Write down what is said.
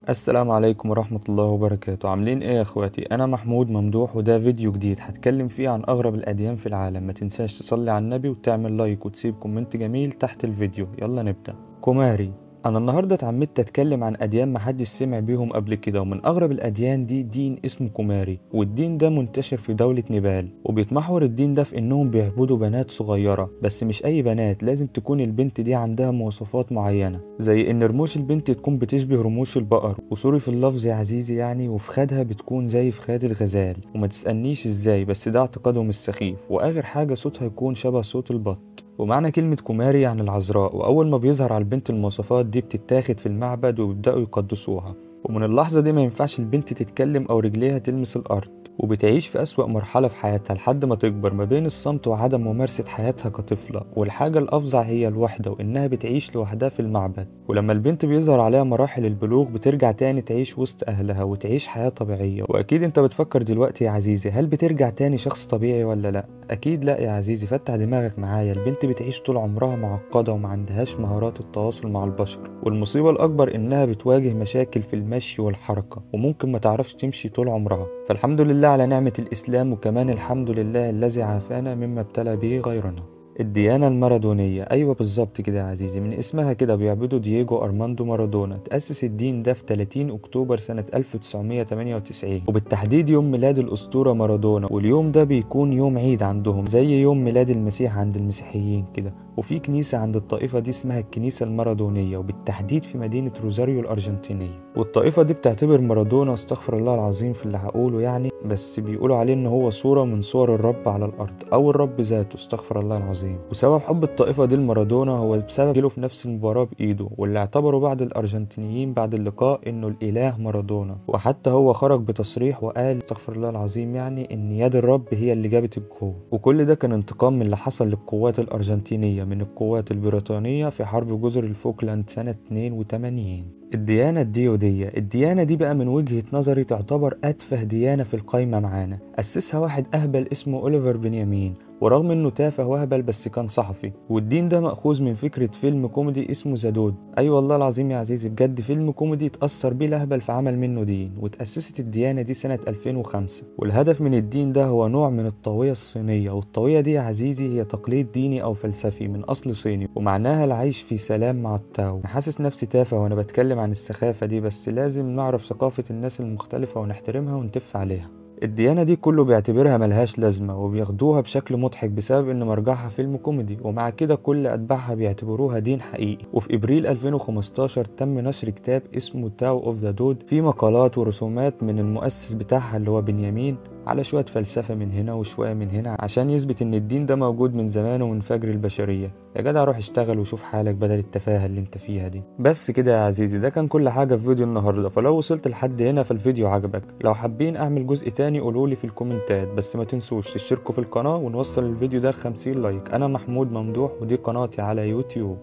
السلام عليكم ورحمة الله وبركاته. عاملين ايه يا اخواتي؟ انا محمود ممدوح، وده فيديو جديد هتكلم فيه عن اغرب الاديان في العالم. ما تنساش تصلي على النبي وتعمل لايك وتسيب كومنت جميل تحت الفيديو. يلا نبدأ. كوماري. انا النهاردة اتعمدت اتكلم عن اديان محدش سمع بيهم قبل كده، ومن اغرب الاديان دي دين اسمه كوماري، والدين ده منتشر في دولة نيبال. وبيتمحور الدين ده في انهم بيعبدوا بنات صغيرة، بس مش اي بنات، لازم تكون البنت دي عندها مواصفات معينة، زي ان رموش البنت تكون بتشبه رموش البقر، وسوري في اللفظ يا عزيزي يعني، وفخادها بتكون زي فخاد الغزال. وما تسألنيش ازاي، بس ده اعتقادهم السخيف. واخر حاجة صوتها يكون شبه صوت البط. ومعنى كلمة كوماري يعني العذراء، وأول ما بيظهر على البنت المواصفات دي بتتاخد في المعبد وبيبدأوا يقدسوها. ومن اللحظة دي ما ينفعش البنت تتكلم أو رجليها تلمس الأرض، وبتعيش في أسوأ مرحلة في حياتها لحد ما تكبر ما بين الصمت وعدم ممارسة حياتها كطفلة. والحاجة الأفظع هي الوحدة، وإنها بتعيش لوحدها في المعبد. ولما البنت بيظهر عليها مراحل البلوغ بترجع تاني تعيش وسط أهلها وتعيش حياة طبيعية. وأكيد أنت بتفكر دلوقتي يا عزيزي، هل بترجع تاني شخص طبيعي ولا لأ؟ أكيد لأ يا عزيزي، فتح دماغك معايا. البنت بتعيش طول عمرها معقدة وما عندهاش مهارات التواصل مع البشر، والمصيبة الأكبر إنها بتواجه مشاكل في المشي والحركة، وممكن ما تعرفش تمشي طول عمرها. فالحمد لله على نعمة الإسلام، وكمان الحمد لله الذي عافانا مما ابتلى به غيرنا. الديانة المارادونية، أيوة بالظبط كده يا عزيزي، من اسمها كده بيعبدوا دييجو أرماندو مارادونا. تأسس الدين ده في 30 أكتوبر سنة 1998، وبالتحديد يوم ميلاد الأسطورة مارادونا. واليوم ده بيكون يوم عيد عندهم، زي يوم ميلاد المسيح عند المسيحيين كده. وفي كنيسة عند الطائفة دي اسمها الكنيسة المارادونية، وبالتحديد في مدينة روزاريو الأرجنتينية. والطائفة دي بتعتبر مارادونا، استغفر الله العظيم في اللي هقوله يعني، بس بيقولوا عليه إن هو صورة من صور الرب على الأرض، أو الرب ذاته، استغفر الله العظيم. وسبب حب الطائفة دي لمارادونا هو بسبب جيله في نفس المباراة بإيده، واللي اعتبروا بعض الأرجنتينيين بعد اللقاء إنه الإله مارادونا. وحتى هو خرج بتصريح وقال استغفر الله العظيم يعني إن يد الرب هي اللي جابت الجول. وكل ده كان انتقام من اللي حصل للقوات الأرجنتينية من القوات البريطانية في حرب جزر الفوكلاند سنة 82. الديانة الديودية. الديانة دي بقى من وجهة نظري تعتبر أتفه ديانة في القايمة معانا. أسسها واحد أهبل اسمه أوليفر بنيامين، ورغم انه تافه وهبل بس كان صحفي. والدين ده مأخوذ من فكرة فيلم كوميدي اسمه زادود. اي والله العظيم يا عزيزي بجد، فيلم كوميدي اتأثر بيه الأهبل فعمل منه دين. وتأسست الديانة دي سنة 2005، والهدف من الدين ده هو نوع من الطاوية الصينية. والطاوية دي يا عزيزي هي تقليد ديني أو فلسفي من أصل صيني، ومعناها العيش في سلام مع التاو. حاسس نفسي تافه وأنا بتكلم عن السخافة دي، بس لازم نعرف ثقافة الناس المختلفة ونحترمها ونتف عليها. الديانة دي كله بيعتبرها ملهاش لازمة، وبياخدوها بشكل مضحك بسبب ان مرجعها فيلم كوميدي، ومع كده كل اتباعها بيعتبروها دين حقيقي. وفي ابريل 2015 تم نشر كتاب اسمه تاو اوف ذا دود، فيه مقالات ورسومات من المؤسس بتاعها اللي هو بنيامين، على شوية فلسفة من هنا وشوية من هنا، عشان يثبت ان الدين ده موجود من زمان ومن فجر البشرية. يا جدع روح اشتغل وشوف حالك بدل التفاهة اللي انت فيها دي. بس كده يا عزيزي، ده كان كل حاجة في فيديو النهاردة. فلو وصلت لحد هنا فالفيديو عجبك، لو حابين اعمل جزء تاني قولولي في الكومنتات، بس ما تنسوش تشتركوا في القناة ونوصل الفيديو ده 50 لايك. انا محمود ممدوح، ودي قناتي على يوتيوب.